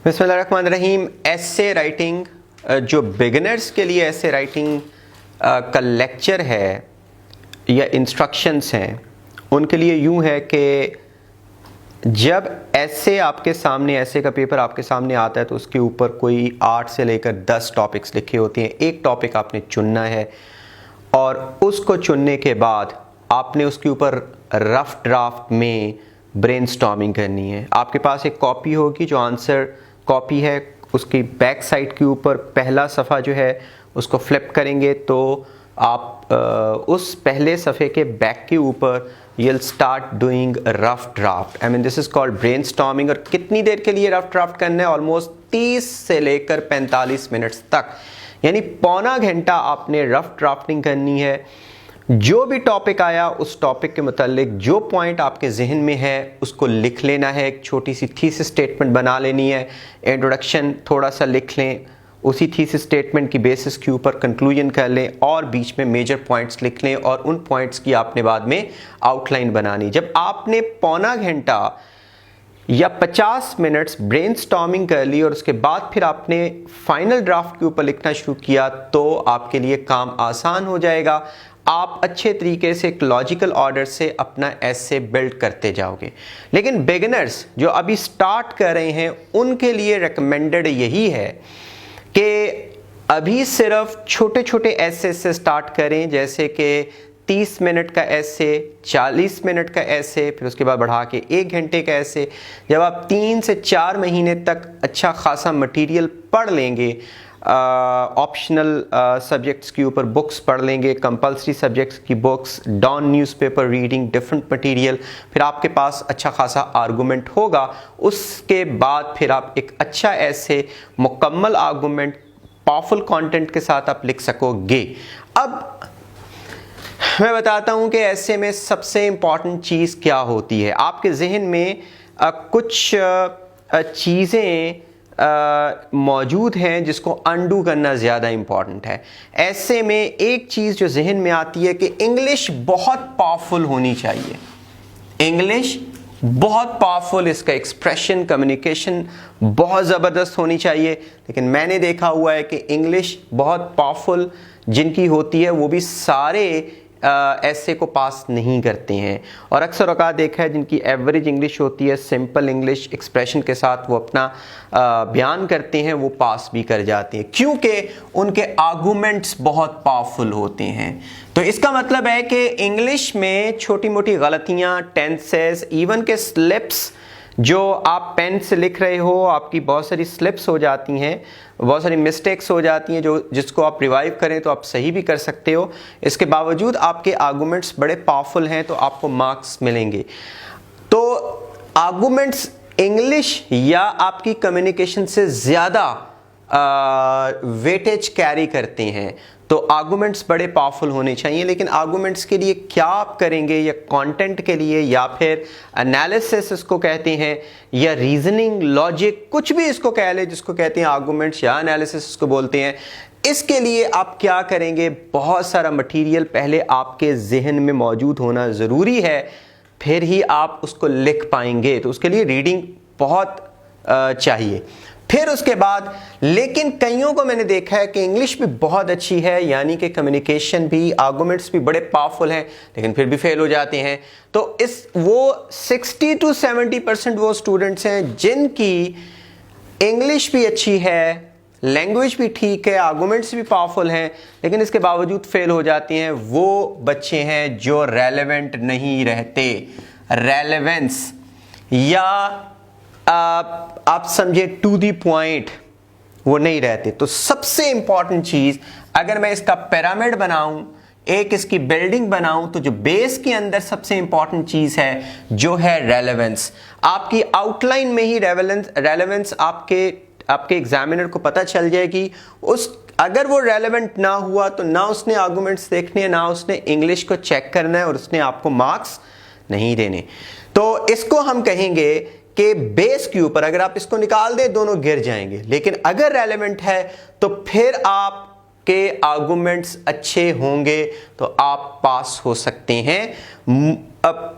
बिस्मिल्लाहिर्रहमानिर्रहीम। Essay writing जो beginners के लिए एसे राइटिंग का लेक्चर है या इंस्ट्रक्शंस हैं, उनके लिए यूँ है कि जब ऐसे आपके सामने ऐसे का पेपर आपके सामने आता है तो उसके ऊपर कोई 8 से लेकर 10 टॉपिक्स लिखे होते हैं। एक टॉपिक आपने चुनना है और उसको चुनने के बाद आपने उसके ऊपर रफ ड्राफ्ट में ब्रेनस्टॉर्मिंग करनी है। आपके पास एक कॉपी होगी जो आंसर कॉपी है, उसकी बैक साइड के ऊपर पहला सफ़ा जो है उसको फ्लिप करेंगे तो आप उस पहले सफ़े के बैक के ऊपर you'll start doing a rough draft. I mean this is called brainstorming। और कितनी देर के लिए रफ ड्राफ्ट करना है? ऑलमोस्ट 30 से लेकर 45 मिनट्स तक, यानी पौना घंटा आपने रफ ड्राफ्टिंग करनी है। जो भी टॉपिक आया उस टॉपिक के मुतालिक जो पॉइंट आपके जहन में है उसको लिख लेना है। एक छोटी सी थीसिस स्टेटमेंट बना लेनी है, इंट्रोडक्शन थोड़ा सा लिख लें, उसी थीसिस स्टेटमेंट की बेसिस के ऊपर कंक्लूजन कर लें और बीच में मेजर पॉइंट्स लिख लें और उन पॉइंट्स की आपने बाद में आउटलाइन बनानी। जब आपने पौना घंटा या 50 मिनट्स ब्रेनस्टॉर्मिंग कर ली और उसके बाद फिर आपने फाइनल ड्राफ्ट के ऊपर लिखना शुरू किया तो आपके लिए काम आसान हो जाएगा। आप अच्छे तरीके से एक लॉजिकल ऑर्डर से अपना एसे बिल्ड करते जाओगे। लेकिन बिगिनर्स जो अभी स्टार्ट कर रहे हैं उनके लिए रिकमेंडेड यही है कि अभी सिर्फ छोटे छोटे एसे से स्टार्ट करें, जैसे कि 30 मिनट का एसे, 40 मिनट का एसे, फिर उसके बाद बढ़ा के 1 घंटे का एसे। जब आप 3 से 4 महीने तक अच्छा खासा मटेरियल पढ़ लेंगे, ऑप्शनल सब्जेक्ट्स के ऊपर बुक्स पढ़ लेंगे, कंपलसरी सब्जेक्ट्स की books, Dawn newspaper reading, different material, फिर आपके पास अच्छा खासा आर्गूमेंट होगा। उसके बाद फिर आप एक अच्छा ऐसे मुकम्मल आर्गूमेंट पावरफुल कंटेंट के साथ आप लिख सकोगे। अब मैं बताता हूँ कि ऐसे में सबसे इम्पॉर्टेंट चीज़ क्या होती है। आपके जहन में कुछ चीज़ें मौजूद हैं जिसको अंडू करना ज़्यादा इम्पॉर्टेंट है। ऐसे में एक चीज़ जो जहन में आती है कि इंग्लिश बहुत पावरफुल होनी चाहिए। इंग्लिश बहुत पावरफुल, इसका एक्सप्रेशन कम्युनिकेशन बहुत ज़बरदस्त होनी चाहिए। लेकिन मैंने देखा हुआ है कि इंग्लिश बहुत पावरफुल जिनकी होती है वो भी सारे ऐसे को पास नहीं करते हैं। और अक्सर औक़ात देखा है जिनकी एवरेज इंग्लिश होती है, सिंपल इंग्लिश एक्सप्रेशन के साथ वो अपना बयान करते हैं, वो पास भी कर जाते हैं क्योंकि उनके आर्गूमेंट्स बहुत पावरफुल होते हैं। तो इसका मतलब है कि इंग्लिश में छोटी मोटी गलतियाँ, टेंसेस, इवन के स्लिप्स, जो आप पेन से लिख रहे हो आपकी बहुत सारी स्लिप्स हो जाती हैं, बहुत सारी मिस्टेक्स हो जाती हैं जो जिसको आप रिवाइव करें तो आप सही भी कर सकते हो। इसके बावजूद आपके आर्गूमेंट्स बड़े पावरफुल हैं तो आपको मार्क्स मिलेंगे। तो आर्गूमेंट्स इंग्लिश या आपकी कम्युनिकेशन से ज़्यादा वेटेज कैरी करते हैं, तो आर्गूमेंट्स बड़े पावरफुल होने चाहिए। लेकिन आर्गूमेंट्स के लिए क्या आप करेंगे, या कंटेंट के लिए, या फिर एनालिसिस इसको कहते हैं, या रीजनिंग, लॉजिक, कुछ भी इसको कह ले, जिसको कहते हैं आर्गूमेंट्स या एनालिसिस इसको बोलते हैं। इसके लिए आप क्या करेंगे, बहुत सारा मटेरियल पहले आपके जहन में मौजूद होना ज़रूरी है, फिर ही आप उसको लिख पाएंगे। तो उसके लिए रीडिंग बहुत चाहिए। फिर उसके बाद, लेकिन कईयों को मैंने देखा है कि इंग्लिश भी बहुत अच्छी है, यानी कि कम्युनिकेशन भी, आर्गूमेंट्स भी बड़े पावरफुल हैं, लेकिन फिर भी फेल हो जाते हैं। तो वो 60 to 70% वो स्टूडेंट्स हैं जिनकी इंग्लिश भी अच्छी है, लैंग्वेज भी ठीक है, आर्गूमेंट्स भी पावरफुल हैं, लेकिन इसके बावजूद फेल हो जाते हैं। वो बच्चे हैं जो रेलेवेंट नहीं रहते। रेलेवेंस या आप समझे टू दी पॉइंट वो नहीं रहते। तो सबसे इंपॉर्टेंट चीज, अगर मैं इसका पिरामिड बनाऊं, एक इसकी बिल्डिंग बनाऊं, तो जो बेस के अंदर सबसे इंपॉर्टेंट चीज है जो है रेलेवेंस। आपकी आउटलाइन में ही रेलेवेंस आपके एग्जामिनर को पता चल जाएगी। अगर वो रेलेवेंट ना हुआ तो ना उसने आर्गूमेंट्स देखने हैं, ना उसने इंग्लिश को चेक करना है और उसने आपको मार्क्स नहीं देने। तो इसको हम कहेंगे कि बेस के ऊपर अगर आप इसको निकाल दें दोनों गिर जाएंगे। लेकिन अगर रेलेवेंट है तो फिर आपके आर्गूमेंट्स अच्छे होंगे तो आप पास हो सकते हैं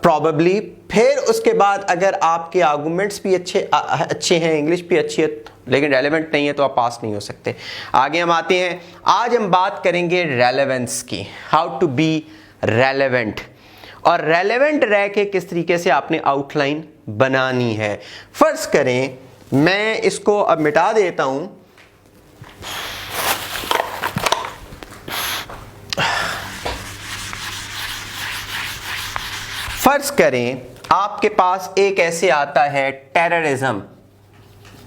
प्रॉबेबली। फिर उसके बाद अगर आपके आर्गूमेंट्स भी अच्छे हैं, इंग्लिश भी अच्छी है, लेकिन रेलेवेंट नहीं है तो आप पास नहीं हो सकते। आगे हम आते हैं, आज हम बात करेंगे रेलेवेंस की, हाउ टू बी रेलेवेंट, और रेलेवेंट रह के किस तरीके से आपने आउटलाइन बनानी है। फर्ज करें मैं इसको अब मिटा देता हूं, फर्ज करें आपके पास एक ऐसे आता है टेररिज्म,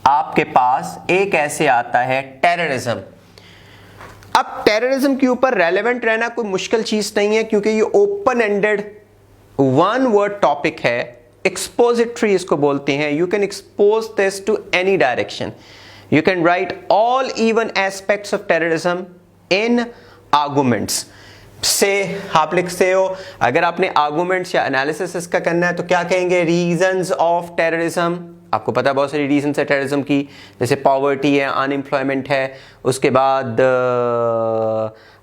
आपके पास एक ऐसे आता है टेररिज्म। अब टेररिज्म के ऊपर रेलेवेंट रहना कोई मुश्किल चीज नहीं है, क्योंकि ये open ended one word topic है, एक्सपोजिटरी इसको बोलते हैं। You can expose this to any direction, you can write all even aspects of terrorism in arguments से आप लिखते हो। अगर आपने आर्गुमेंट्स या एनालिसिस इसका करना है तो क्या कहेंगे, रीजंस ऑफ टेररिज्म। आपको पता है बहुत सारी रीजंस है टेररिज्म की, जैसे पॉवर्टी है, अनएम्प्लॉयमेंट है, उसके बाद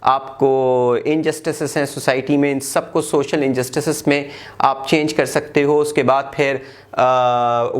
आपको इनजस्टिसेस हैं सोसाइटी में, इन सबको सोशल इनजस्टिसेस में आप चेंज कर सकते हो। उसके बाद फिर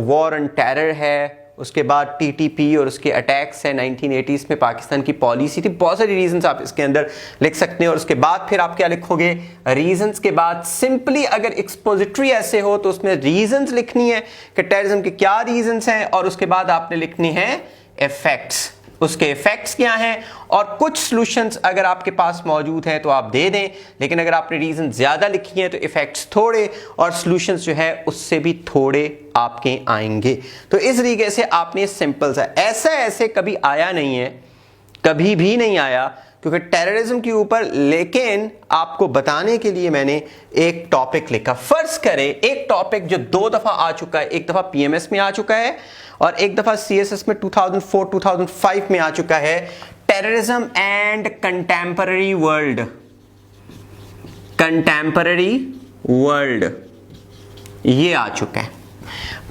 वॉर एंड टेरर है, उसके बाद टीटीपी और उसके अटैक्स है, 1980s में पाकिस्तान की पॉलिसी थी। बहुत सारी रीजंस आप इसके अंदर लिख सकते हैं। और उसके बाद फिर आप क्या लिखोगे, रीजंस के बाद सिंपली अगर एक्सपोजिटरी ऐसे हो तो उसमें रीजंस लिखनी है कि टेररिज्म के क्या रीजंस हैं, और उसके बाद आपने लिखनी है इफेक्ट्स, उसके इफेक्ट्स क्या हैं, और कुछ सॉल्यूशंस अगर आपके पास मौजूद हैं तो आप दे दें। लेकिन अगर आपने रीजन ज्यादा लिखी हैं तो इफेक्ट्स थोड़े और सॉल्यूशंस जो है उससे भी थोड़े आपके आएंगे। तो इस तरीके से आपने सिंपल सा, ऐसे कभी आया नहीं है, कभी भी नहीं आया, क्योंकि टेररिज्म के ऊपर, लेकिन आपको बताने के लिए मैंने एक टॉपिक लिखा। फर्ज करें एक टॉपिक जो 2 दफा आ चुका है, एक दफा पीएमएस में आ चुका है और एक दफा सीएसएस में 2004-2005 में आ चुका है, terrorism and contemporary world, contemporary world ये आ चुका है।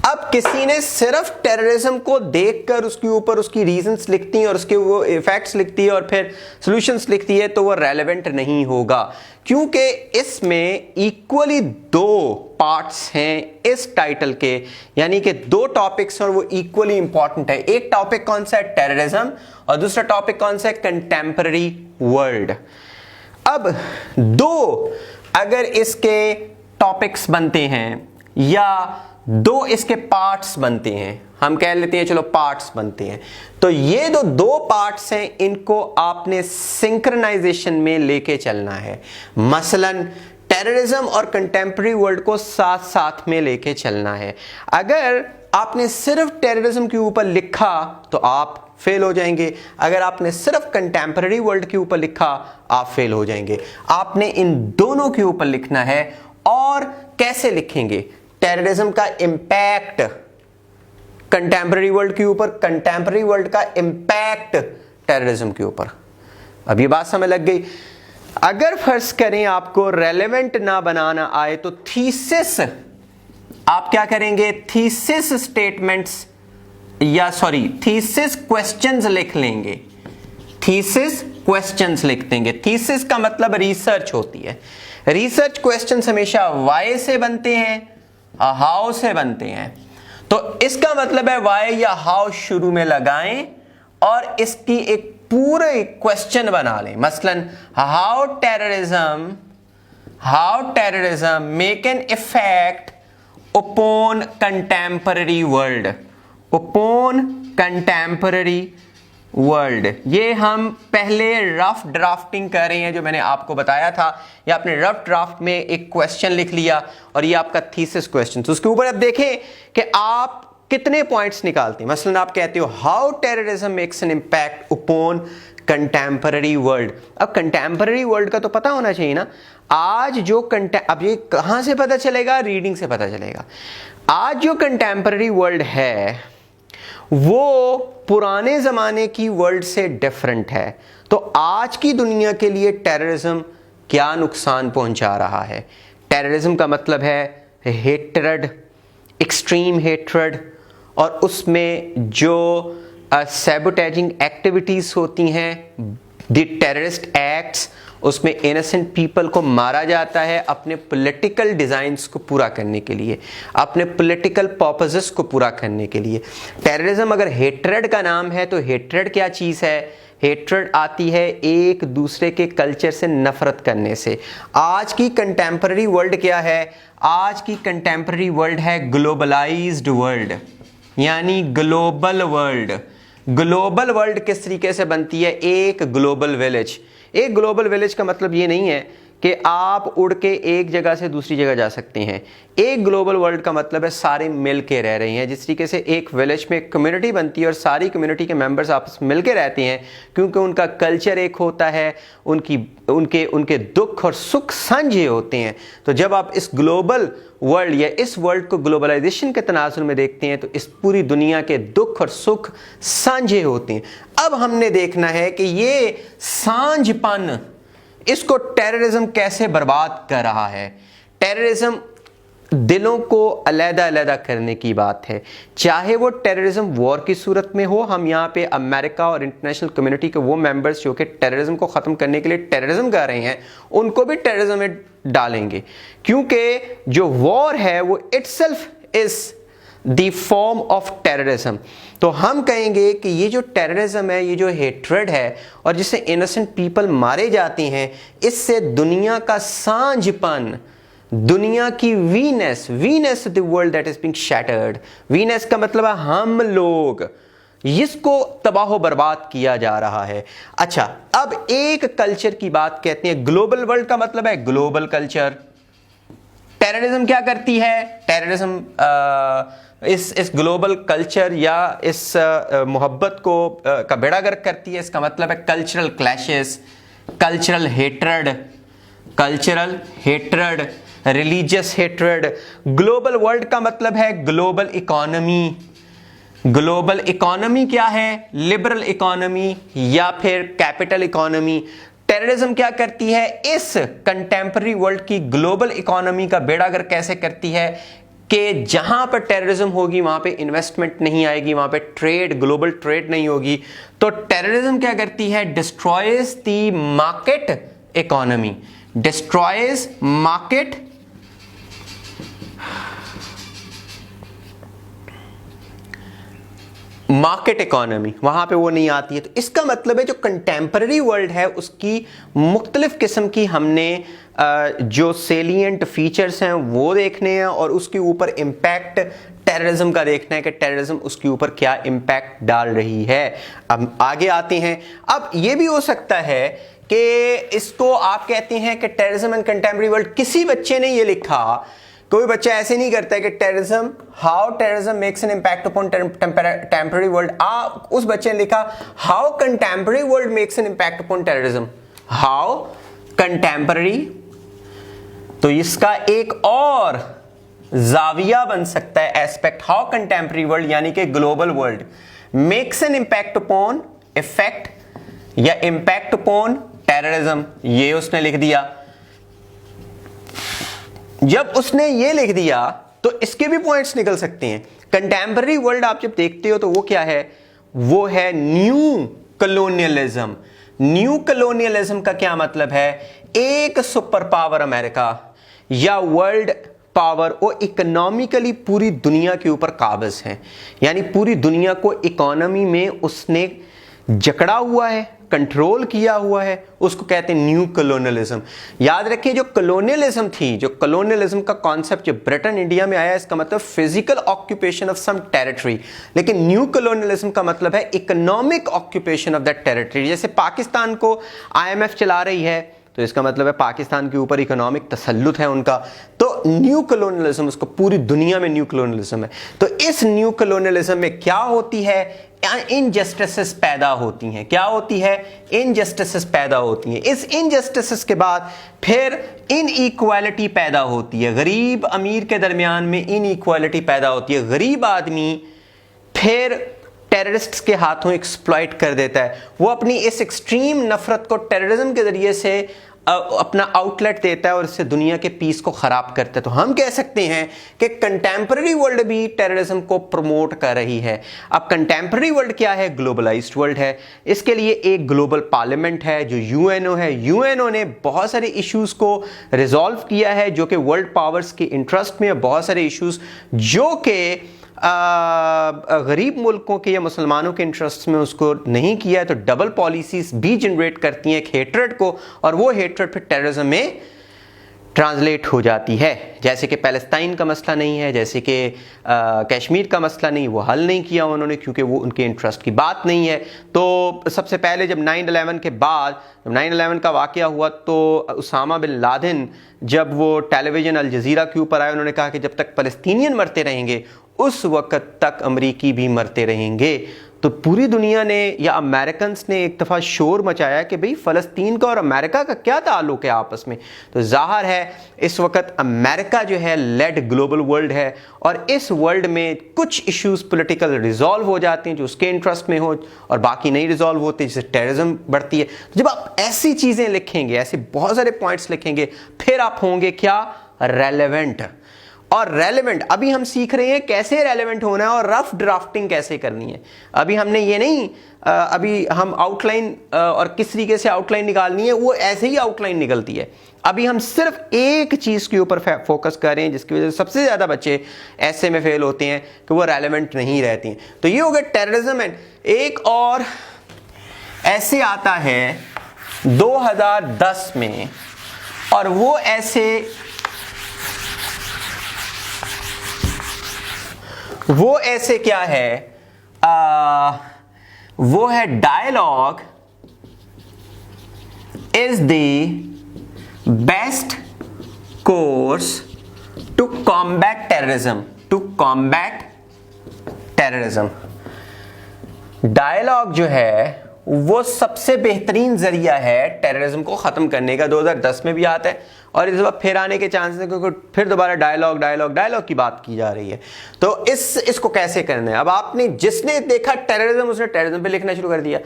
अब किसी ने सिर्फ टेररिज्म को देखकर उसके ऊपर उसकी रीजंस लिखती हैं और उसके वो इफेक्ट्स लिखती है और फिर सॉल्यूशंस लिखती है तो वो रेलेवेंट नहीं होगा, क्योंकि इसमें इक्वली 2 पार्ट्स हैं इस टाइटल के, यानी कि 2 टॉपिक्स और वो इक्वली इंपॉर्टेंट है। एक टॉपिक कौन सा है, टेररिज्म, और दूसरा टॉपिक कौन सा है, कंटेम्पररी वर्ल्ड। अब 2 अगर इसके टॉपिक्स बनते हैं या 2 इसके पार्ट्स बनते हैं, हम कह लेते हैं चलो पार्ट्स बनते हैं, तो ये 2 पार्ट्स हैं, इनको आपने सिंक्रोनाइजेशन में लेके चलना है। मसलन टेररिज्म और कंटेम्पररी वर्ल्ड को साथ साथ में लेके चलना है। अगर आपने सिर्फ टेररिज्म के ऊपर लिखा तो आप फेल हो जाएंगे, अगर आपने सिर्फ कंटेम्पररी वर्ल्ड के ऊपर लिखा आप फेल हो जाएंगे। आपने इन दोनों के ऊपर लिखना है। और कैसे लिखेंगे, टेररिज्म का इंपैक्ट कंटेम्पररी वर्ल्ड के ऊपर, कंटेम्पररी वर्ल्ड का इंपैक्ट टेररिज्म के ऊपर। अब ये बात समझ लग गई। अगर फर्ज करें आपको रेलेवेंट ना बनाना आए तो थीसिस आप क्या करेंगे, थीसिस स्टेटमेंट्स या थीसिस क्वेश्चंस लिख लेंगे, थीसिस क्वेश्चंस लिख देंगे। थीसिस का मतलब रिसर्च होती है। रिसर्च क्वेश्चंस हमेशा वाई से बनते हैं, हाउ से बनते हैं, तो इसका मतलब है वाई या हाउ शुरू में लगाएं और इसकी एक पूरे क्वेश्चन बना लें। मसलन how terrorism make an effect upon contemporary world, upon contemporary world. ये हम पहले रफ ड्राफ्टिंग कर रहे हैं, जो मैंने आपको बताया था, या आपने रफ ड्राफ्ट में एक क्वेश्चन लिख लिया और ये आपका थीसिस क्वेश्चन। तो उसके ऊपर अब देखें कि आप कितने पॉइंट्स निकालते हैं। मसलन आप कहते हो how terrorism makes an impact upon contemporary world. अब कंटेम्पररी वर्ल्ड का तो पता होना चाहिए ना। आज जो अब ये कहां से पता चलेगा, रीडिंग से पता चलेगा। आज जो कंटेम्पररी वर्ल्ड है वो पुराने जमाने की वर्ल्ड से डिफरेंट है। तो आज की दुनिया के लिए टेररिज्म क्या नुकसान पहुंचा रहा है। टेररिज्म का मतलब है हेट्रेड, एक्सट्रीम हेट्रेड, और उसमें जो सैबोटेजिंग एक्टिविटीज होती हैं, द टेररिस्ट एक्ट्स, उसमें इनोसेंट पीपल को मारा जाता है अपने पॉलिटिकल डिजाइन्स को पूरा करने के लिए, अपने पॉलिटिकल पर्पसेस को पूरा करने के लिए। टेररिज्म अगर हेट्रेड का नाम है तो हेट्रेड क्या चीज़ है? हेट्रेड आती है एक दूसरे के कल्चर से नफरत करने से। आज की कंटेम्पररी वर्ल्ड क्या है? आज की कंटेम्पररी वर्ल्ड है ग्लोबलाइज्ड वर्ल्ड, यानी ग्लोबल वर्ल्ड। ग्लोबल वर्ल्ड किस तरीके से बनती है? एक ग्लोबल विलेज। एक ग्लोबल विलेज का मतलब ये नहीं है कि आप उड़ के एक जगह से दूसरी जगह जा सकते हैं। एक ग्लोबल वर्ल्ड का मतलब है सारे मिल के रह रहे हैं। जिस तरीके से एक विलेज में एक कम्युनिटी बनती है और सारी कम्युनिटी के मेंबर्स आपस में मिल के रहते हैं क्योंकि उनका कल्चर एक होता है, उनके दुख और सुख साझे होते हैं। तो जब आप इस ग्लोबल वर्ल्ड या इस वर्ल्ड को ग्लोबलाइजेशन के तनाजुर में देखते हैं तो इस पूरी दुनिया के दुख और सुख साझे होते हैं। अब हमने देखना है कि ये साझपन, इसको टेररिज्म कैसे बर्बाद कर रहा है। टेररिज्म दिलों को अलग-अलग करने की बात है, चाहे वो टेररिज्म वॉर की सूरत में हो। हम यहाँ पे अमेरिका और इंटरनेशनल कम्युनिटी के वो मेंबर्स जो कि टेररिज्म को ख़त्म करने के लिए टेररिज्म कर रहे हैं, उनको भी टेररिज्म में डालेंगे, क्योंकि जो वॉर है वो itself is the form of terrorism. तो हम कहेंगे कि ये जो टेररिज्म है, ये जो हेट्रेड है और जिससे इनोसेंट पीपल मारे जाते हैं, इससे दुनिया का सांझपन, दुनिया की वीनेस the world that is being shattered. वीनेस का मतलब है हम लोग, इसको तबाह बर्बाद किया जा रहा है। अच्छा, अब एक कल्चर की बात कहते हैं। ग्लोबल वर्ल्ड का मतलब है ग्लोबल कल्चर। टेररिज्म क्या करती है? टेररिज्म इस ग्लोबल कल्चर या इस मोहब्बत को का बेड़ा गर्क करती है। इसका मतलब है cultural clashes, cultural hatred, religious hatred. Global world का मतलब है ग्लोबल इकोनॉमी। ग्लोबल इकोनॉमी क्या है? लिबरल इकोनॉमी या फिर कैपिटल इकोनॉमी। टेररिज्म क्या करती है? इस कंटेम्पररी वर्ल्ड की ग्लोबल इकोनॉमी का बेड़ा गर्क कैसे करती है कि जहां पर टेररिज्म होगी वहां पे इन्वेस्टमेंट नहीं आएगी, वहां पे ट्रेड, ग्लोबल ट्रेड नहीं होगी। तो टेररिज्म क्या करती है? Destroys the market economy, destroys market economy, वहां पे वो नहीं आती है। तो इसका मतलब है जो कंटेम्पररी वर्ल्ड है उसकी मुख्तलिफ किस्म की हमने जो सेलिएंट फीचर्स हैं वो देखने हैं और उसके ऊपर इम्पैक्ट टेररिज्म का देखना है कि टेररिज्म उसके ऊपर क्या इम्पैक्ट डाल रही है। अब आगे आते हैं। अब ये भी हो सकता है कि इसको आप कहते हैं कि टेररिज्म एंड कंटेम्पररी वर्ल्ड, किसी बच्चे ने ये लिखा, कोई बच्चा ऐसे नहीं करता है कि terrorism, how terrorism makes an impact upon temporary world. उस बच्चे ने लिखा how contemporary world makes an impact upon terrorism, how contemporary. तो इसका एक और जाविया बन सकता है एस्पेक्ट, हाउ कंटेम्पररी वर्ल्ड यानी कि global world makes an impact upon effect या इंपैक्ट अपॉन टेररिज्म। ये उसने लिख दिया। जब उसने ये लिख दिया तो इसके भी पॉइंट्स निकल सकते हैं। कंटेम्पररी वर्ल्ड आप जब देखते हो तो वो क्या है? वो है न्यू कलोनियलिज्म। न्यू कलोनियलिज्म का क्या मतलब है? एक सुपर पावर अमेरिका या वर्ल्ड पावर वो इकोनॉमिकली पूरी दुनिया के ऊपर काबिज है, यानी पूरी दुनिया को इकोनॉमी में उसने जकड़ा हुआ है, कंट्रोल किया हुआ है। उसको कहते हैं न्यू कलोनियलिज्म। याद रखिए जो कलोनियलिज्म थी, जो कलोनियलिज्म का कॉन्सेप्ट जो ब्रिटेन इंडिया में आया, इसका मतलब physical occupation of some territory, लेकिन न्यू कलोनियलिज्म का मतलब है economic occupation of that territory. जैसे पाकिस्तान को IMF चला रही है तो इसका मतलब है पाकिस्तान के ऊपर इकोनॉमिक तसल्लुत है उनका। तो न्यू कलोनियलिज्म, उसको पूरी दुनिया में न्यू कलोनियलिज्म है। तो इस न्यू कलोनियलिज्म में क्या होती है? इनजस्टिसेस पैदा होती हैं। क्या होती है? इनजस्टिसेस पैदा होती हैं। इस इनजस्टिसेस के बाद फिर इनइक्वालिटी पैदा होती है, गरीब अमीर के दरमियान में इनइक्वालिटी पैदा होती है। गरीब आदमी फिर टेररिस्ट्स के हाथों एक्सप्लॉइट कर देता है। वो अपनी इस एक्सट्रीम नफरत को टेररिज्म के जरिए से अपना आउटलेट देता है और इससे दुनिया के पीस को खराब करता है। तो हम कह सकते हैं कि कंटेम्पररी वर्ल्ड भी टेररिज्म को प्रमोट कर रही है। अब कंटेम्पररी वर्ल्ड क्या है? ग्लोबलाइज्ड वर्ल्ड है। इसके लिए एक ग्लोबल पार्लियामेंट है जो यूएनओ है। यूएनओ ने बहुत सारे इश्यूज को रिजॉल्व किया है जो कि वर्ल्ड पावर्स के इंटरेस्ट में है। बहुत सारे इश्यूज जो कि गरीब मुल्कों के या मुसलमानों के इंटरेस्ट में उसको नहीं किया है, तो डबल पॉलिसीज भी जनरेट करती हैं एक हेट्रेड को, और वो हेट्रेड फिर टेररिज्म में ट्रांसलेट हो जाती है। जैसे कि पैलेस्टाइन का मसला नहीं है, जैसे कि कश्मीर का मसला नहीं, वो हल नहीं किया उन्होंने क्योंकि वो उनके इंटरेस्ट की बात नहीं है। तो सबसे पहले जब 9/11 के बाद, जब 9/11 का वाक़या हुआ, तो उसामा बिन लादेन जब वो टेलीविज़न अल जज़ीरा के ऊपर आए, उन्होंने कहा कि जब तक फ़लस्तीनियन मरते रहेंगे उस वक़्त तक अमरीकी भी मरते रहेंगे। तो पूरी दुनिया ने या अमेरिकन्स ने एक दफ़ा शोर मचाया कि भाई फ़लस्तीन का और अमेरिका का क्या ताल्लुक़ है आपस में। तो ज़ाहिर है इस वक्त अमेरिका जो है लेड ग्लोबल वर्ल्ड है, और इस वर्ल्ड में कुछ इश्यूज़ पॉलिटिकल रिजॉल्व हो जाते हैं जो उसके इंटरेस्ट में हो, और बाकी नहीं रिजॉल्व होते, जिससे टेररिज्म बढ़ती है। तो जब आप ऐसी चीज़ें लिखेंगे, ऐसे बहुत सारे पॉइंट्स लिखेंगे, फिर आप होंगे क्या? रेलेवेंट। और रेलेवेंट अभी हम सीख रहे हैं कैसे रेलेवेंट होना है और रफ ड्राफ्टिंग कैसे करनी है। अभी हमने ये नहीं, अभी हम आउटलाइन और किस तरीके से आउटलाइन निकालनी है वो ऐसे ही आउटलाइन निकलती है। अभी हम सिर्फ एक चीज़ के ऊपर फोकस कर रहे हैं जिसकी वजह से सबसे ज़्यादा बच्चे ऐसे में फेल होते हैं कि वो रेलेवेंट नहीं रहती हैं। तो ये हो गया टेररिज्म। एंड एक और ऐसे आता है 2010 में, और वो ऐसे क्या है? वो है dialogue is the best course to combat terrorism. Dialogue जो है वो सबसे बेहतरीन जरिया है टेररिज्म को ख़त्म करने का। 2010 में भी आता है और इस बार फिर आने के चांसेस हैं क्योंकि फिर दोबारा डायलॉग की बात की जा रही है। तो इसको कैसे करना है? अब आपने जिसने देखा टेररिज्म उसने टेररिज्म पे लिखना शुरू कर दिया,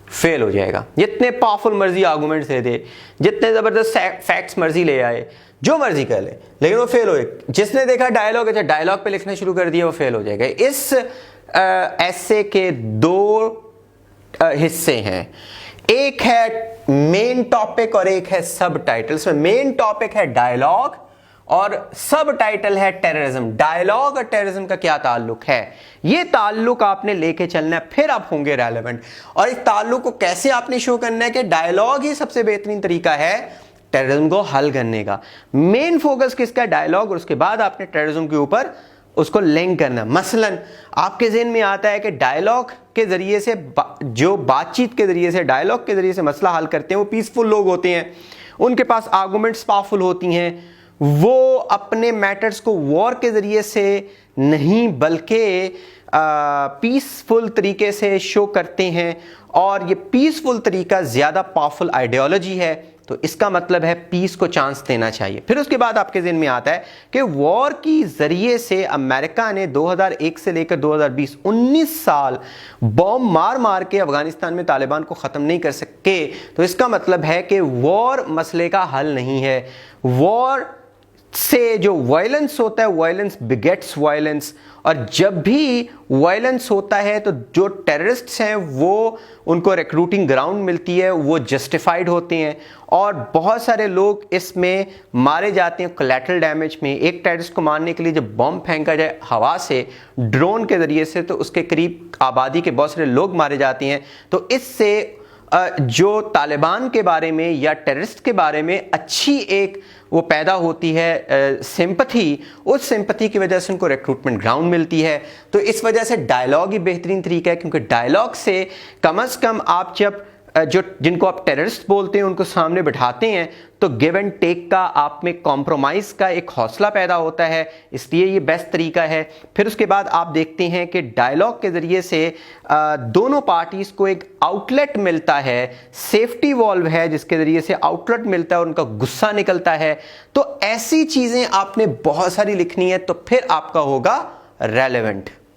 फेल हो जाएगा। जितने पावरफुल मर्जी आर्गूमेंट्स दे दे, जितने ज़बरदस्त फैक्ट्स मर्जी ले आए, जो मर्जी कर ले, लेकिन वो फेल होए। जिसने देखा डायलॉग, अच्छा डायलॉग पे लिखना शुरू कर दिया, वो फेल हो जाएगा। इस ऐसे के दो हिस्से हैं, एक है मेन टॉपिक और एक है सब टाइटल्स। मेन टॉपिक है डायलॉग और सब टाइटल है टेररिज्म। डायलॉग और टेररिज्म का क्या ताल्लुक है, ये ताल्लुक आपने लेके चलना है, फिर आप होंगे रेलेवेंट। और इस ताल्लुक को कैसे आपने शो करना है कि डायलॉग ही सबसे बेहतरीन तरीका है टेररिज्म को हल करने का। मेन फोकस किसका? डायलॉग, और उसके बाद आपने टेररिज्म के ऊपर उसको लिंक करना। मसलन आपके ज़हन में आता है कि डायलॉग के ज़रिए से जो बातचीत के ज़रिए से, डायलॉग के ज़रिए से मसला हल करते हैं वो पीसफुल लोग होते हैं, उनके पास आर्गूमेंट्स पावरफुल होती हैं, वो अपने मैटर्स को वॉर के ज़रिए से नहीं बल्कि पीसफुल तरीके से शो करते हैं, और ये पीसफुल तरीका ज़्यादा पावरफुल आइडियोलॉजी है। तो इसका मतलब है पीस को चांस देना चाहिए। फिर उसके बाद आपके ज़हन में आता है कि वॉर की ज़रिए से अमेरिका ने 2001 से लेकर 2020 19 साल बॉम्ब मार मार के अफगानिस्तान में तालिबान को ख़त्म नहीं कर सके। तो इसका मतलब है कि वॉर मसले का हल नहीं है। वॉर से जो वायलेंस होता है, वायलेंस बिगेट्स वायलेंस, और जब भी वायलेंस होता है तो जो टेररिस्ट्स हैं वो उनको रिक्रूटिंग ग्राउंड मिलती है, वो जस्टिफाइड होते हैं, और बहुत सारे लोग इसमें मारे जाते हैं कोलैटरल डैमेज में। एक टेररिस्ट को मारने के लिए जब बॉम्ब फेंका जाए हवा से, ड्रोन के ज़रिए से, तो उसके करीब आबादी के बहुत सारे लोग मारे जाते हैं। तो इससे जो तालिबान के बारे में या टेररिस्ट के बारे में अच्छी एक वो पैदा होती है सिंपथी, उस सिंपथी की वजह से उनको रिक्रूटमेंट ग्राउंड मिलती है। तो इस वजह से डायलॉग ही बेहतरीन तरीका है, क्योंकि डायलॉग से कम आप जब जिनको आप टेररिस्ट बोलते हैं उनको सामने बिठाते हैं तो गिव एंड टेक का, आप में कॉम्प्रोमाइज़ का एक हौसला पैदा होता है, इसलिए ये बेस्ट तरीका है। फिर उसके बाद आप देखते हैं कि डायलॉग के ज़रिए से दोनों पार्टीज़ को एक आउटलेट मिलता है, सेफ्टी वॉल्व है जिसके ज़रिए से आउटलेट मिलता है और उनका गुस्सा निकलता है। तो ऐसी चीज़ें आपने बहुत सारी लिखनी है, तो फिर आपका होगा रेलेवेंट।